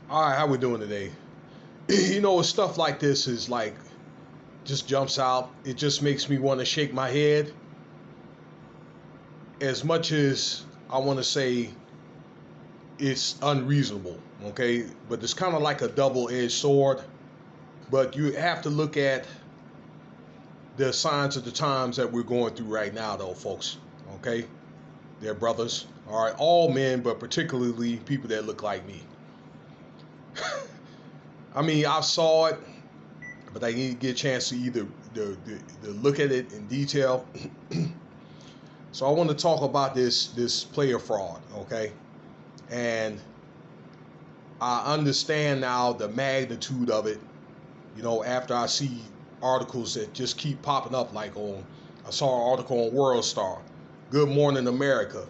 All right, how we doing today? Stuff like this is like just jumps out. It just makes me want to shake my head. As much as I want to say it's unreasonable, okay, but it's kind of like a double-edged sword. But you have to look at the signs of the times that we're going through right now, though, folks. Okay, they're brothers. All right, all men, but particularly people that look like me. I mean, I saw it, but I need to get a chance to either to look at it in detail. So I want to talk about this player fraud, okay? And I understand now the magnitude of it. After I see articles that just keep popping up, I saw an article on World Star, Good Morning America,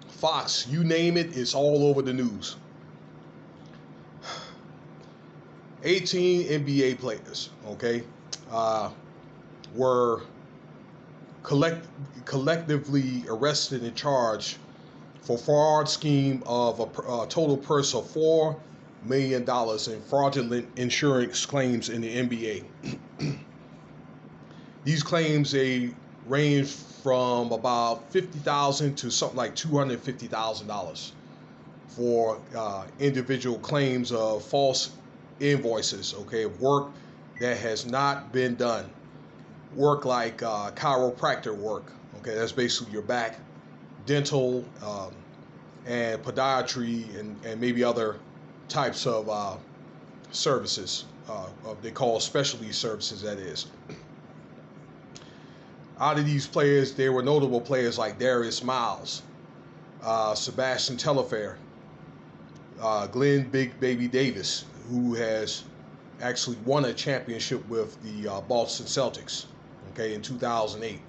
Fox, you name it, it's all over the news. 18 NBA players, okay, were collectively arrested and charged for fraud scheme of a total purse of $4 million in fraudulent insurance claims in the NBA. These claims, they range from about $50,000 to something like $250,000 for individual claims of false invoices, okay, of work that has not been done. Work like chiropractor work, okay, that's basically your back, dental, and podiatry, and maybe other types of services, they call specialty services, that is. Out of these players, there were notable players like Darius Miles, Sebastian Telfair, Glenn Big Baby Davis, who has actually won a championship with the Boston Celtics, okay, in 2008.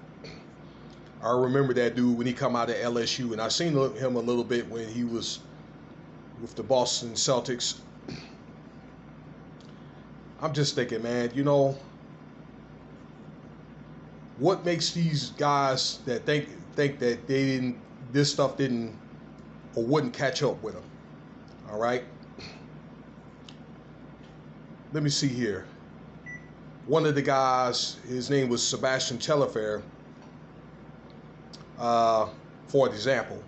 I remember that dude when he come out of LSU, and I seen him a little bit when he was with the Boston Celtics. I'm just thinking, man, what makes these guys that think that this stuff didn't or wouldn't catch up with them? All right. Let me see here. One of the guys, his name was Sebastian Telfair, for example,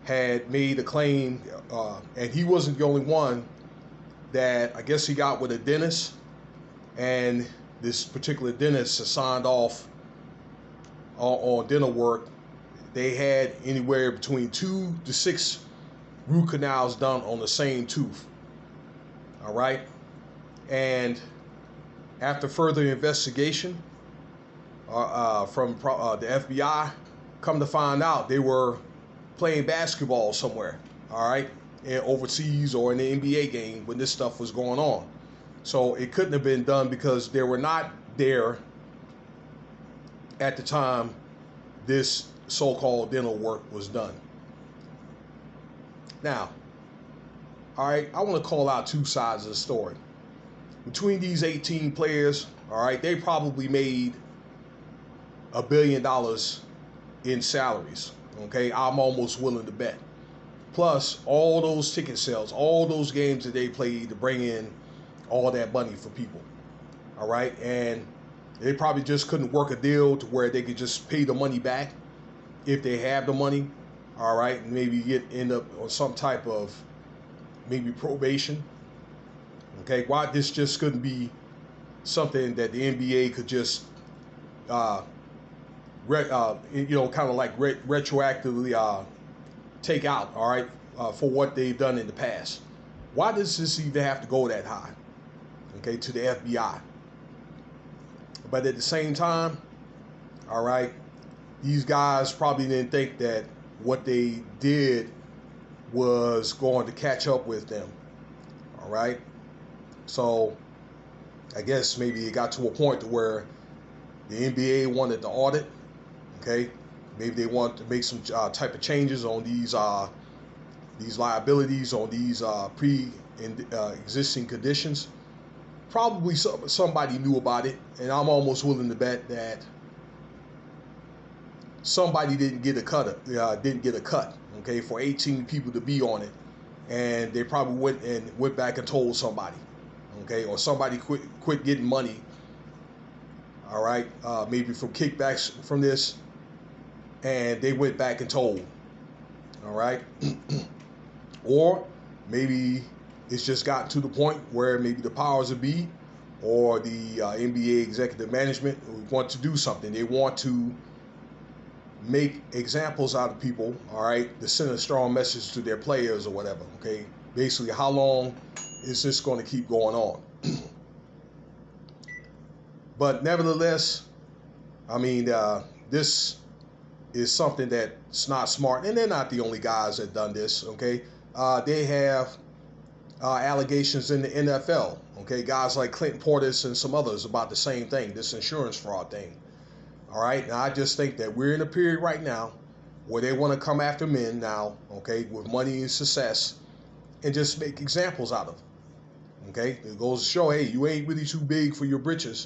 had made a claim, and he wasn't the only one, that I guess he got with a dentist, and this particular dentist signed off on dental work. They had anywhere between 2 to 6 root canals done on the same tooth. All right. And after further investigation from the FBI, come to find out they were playing basketball somewhere, all right, overseas or in the NBA game when this stuff was going on. So it couldn't have been done because they were not there at the time this so-called dental work was done. Now, all right, I want to call out two sides of the story. Between these 18 players, all right, they probably made $1 billion in salaries. Okay, I'm almost willing to bet. Plus all those ticket sales, all those games that they played to bring in all that money for people. All right, and they probably just couldn't work a deal to where they could just pay the money back if they have the money. All right, and maybe end up on some type of maybe probation. Okay, why this just couldn't be something that the NBA could just, kind of like retroactively take out, all right, for what they've done in the past. Why does this even have to go that high, okay, to the FBI? But at the same time, all right, these guys probably didn't think that what they did was going to catch up with them, all right? So I guess maybe it got to a point to where the NBA wanted to audit, okay? Maybe they want to make some type of changes on these liabilities, on these existing conditions. Probably somebody knew about it, and I'm almost willing to bet that somebody didn't get a cut, okay, for 18 people to be on it. and they probably went back and told somebody, okay, or somebody quit getting money, all right, maybe from kickbacks from this, and they went back and told, all right, or maybe it's just gotten to the point where maybe the powers that be or the NBA executive management want to do something. They want to make examples out of people, all right, to send a strong message to their players or whatever, okay? Basically, how long is this going to keep going on? But nevertheless, I mean, this is something that's not smart, and they're not the only guys that done this, okay? They have allegations in the NFL, okay? Guys like Clinton Portis and some others about the same thing, this insurance fraud thing. All right, now I just think that we're in a period right now where they want to come after men now, okay, with money and success, and just make examples out of them, okay? It goes to show, hey, you ain't really too big for your britches.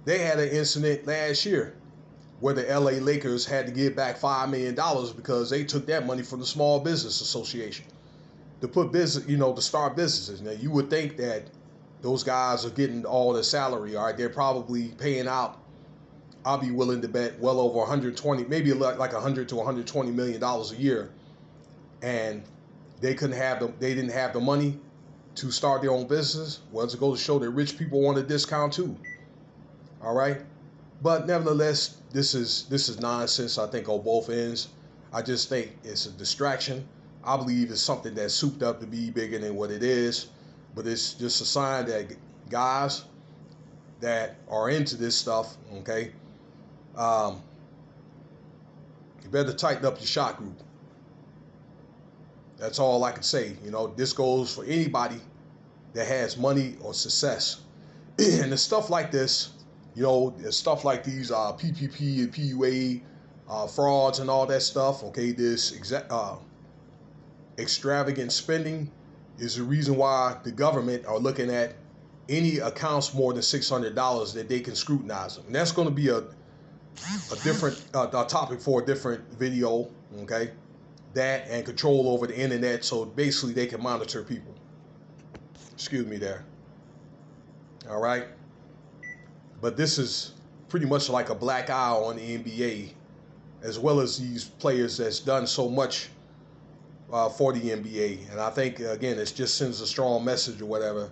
They had an incident last year where the LA Lakers had to give back $5 million because they took that money from the Small Business Association to put business, to start businesses. Now, you would think that those guys are getting all the salary, all right? They're probably paying out, I'll be willing to bet, well over 120, maybe like 100 to 120 million dollars a year, and they didn't have the money to start their own business. Well, it goes to show that rich people want a discount too. All right, but nevertheless, this is nonsense. I think on both ends. I just think it's a distraction. I believe it's something that's souped up to be bigger than what it is, but it's just a sign that guys that are into this stuff, okay, you better tighten up your shot group. That's all I can say. This goes for anybody that has money or success. And the stuff like this, stuff like these PPP and PUA frauds and all that stuff, okay, this extravagant spending is the reason why the government are looking at any accounts more than $600 that they can scrutinize them. And that's going to be a different topic for a different video, okay? That and control over the internet, so basically they can monitor people. Excuse me there. All right? But this is pretty much like a black eye on the NBA, as well as these players that's done so much for the NBA. And I think, again, it just sends a strong message or whatever.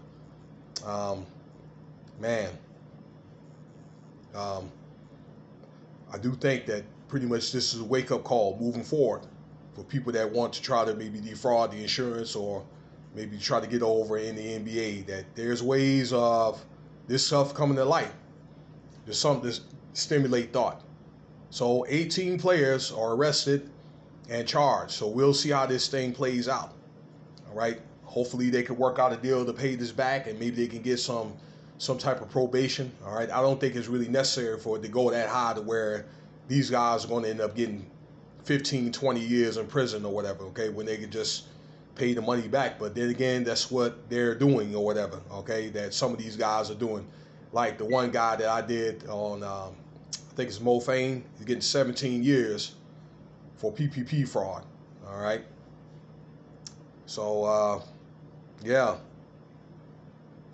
I do think that pretty much this is a wake-up call moving forward for people that want to try to maybe defraud the insurance or maybe try to get over in the NBA, that there's ways of this stuff coming to light. There's something to stimulate thought. So 18 players are arrested and charged. So we'll see how this thing plays out. All right. Hopefully they can work out a deal to pay this back, and maybe they can get some type of probation. All right. I don't think it's really necessary for it to go that high to where these guys are going to end up getting 15, 20 years in prison or whatever, okay, when they could just pay the money back. But then again, that's what they're doing or whatever, okay, that some of these guys are doing. Like the one guy that I did on, I think it's Mo Fain, he's getting 17 years for PPP fraud, all right? So, yeah,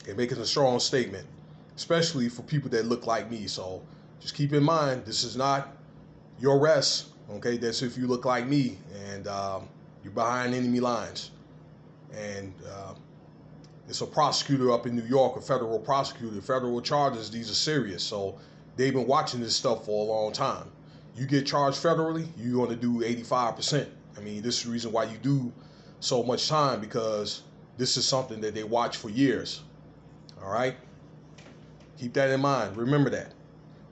they're making a strong statement, especially for people that look like me. So just keep in mind, this is not your arrest, okay? That's if you look like me and you're behind enemy lines. And it's a prosecutor up in New York, a federal prosecutor, federal charges. These are serious. So they've been watching this stuff for a long time. You get charged federally, you're going to do 85%. I mean, this is the reason why you do so much time, because this is something that they watch for years. All right? Keep that in mind. Remember that.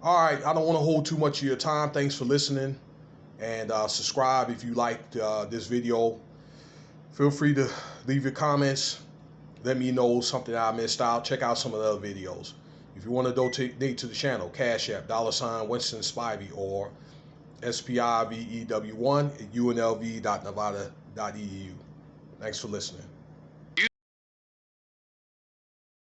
All right, I don't want to hold too much of your time. Thanks for listening. And subscribe if you liked this video. Feel free to leave your comments. Let me know something I missed out. Check out some of the other videos. If you want to donate to the channel, Cash App, $ Winston Spivey, or SPIVEW1 at unlv.nevada.edu. Thanks for listening.